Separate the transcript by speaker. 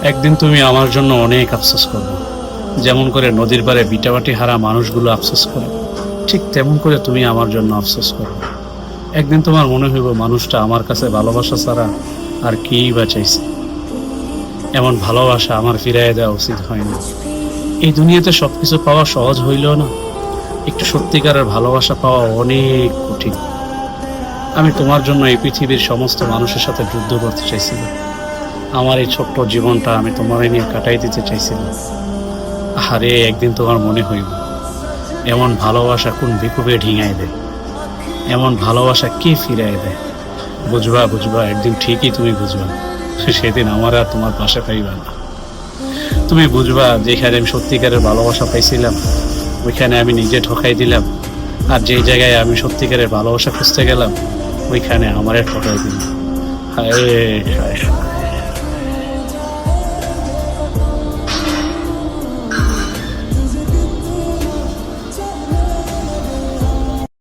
Speaker 1: একদিন তুমি আমার জন্য অনেক আফসোস করবে, যেমন করে নদীর পাড়ে বিটাবাটি হারা মানুষগুলো আফসোস করে, ঠিক তেমন করে তুমি আমার জন্য আফসোস করবে। একদিন তোমার মনে হইব মানুষটা আমার কাছে ভালোবাসা ছাড়া আর কিই বা চাইছে। এমন ভালোবাসা আমার ফিরাইয়া দেওয়া উচিত হয়নি। এই দুনিয়াতে সবকিছু পাওয়া সহজ হইলেও না, একটু সত্যিকারের ভালোবাসা পাওয়া অনেক কঠিন। আমি তোমার জন্য এই পৃথিবীর সমস্ত মানুষের সাথে যুদ্ধ করতে চাইছিলাম। আমার এই ছোট্ট জীবনটা আমি তোমার নিয়ে কাটাই দিতে চাইছিলাম। আরে একদিন তোমার মনে হইব এমন ভালোবাসা কোন বিকুবে ঢিঙাই দেয়, এমন ভালোবাসা কে ফিরাই দেয়। বুঝবা বুঝবা, একদিন ঠিকই তুমি বুঝবা। সেদিন আমার আর তোমার পাশে পাইবা না। তুমি বুঝবা যেখানে আমি সত্যিকারের ভালোবাসা পাইছিলাম ওইখানে আমি নিজে ঠকাই দিলাম, আর যেই জায়গায় আমি সত্যিকারের ভালোবাসা খুঁজতে গেলাম ওইখানে আমারে ঠকাই দিলাম। হায় হায় হায়।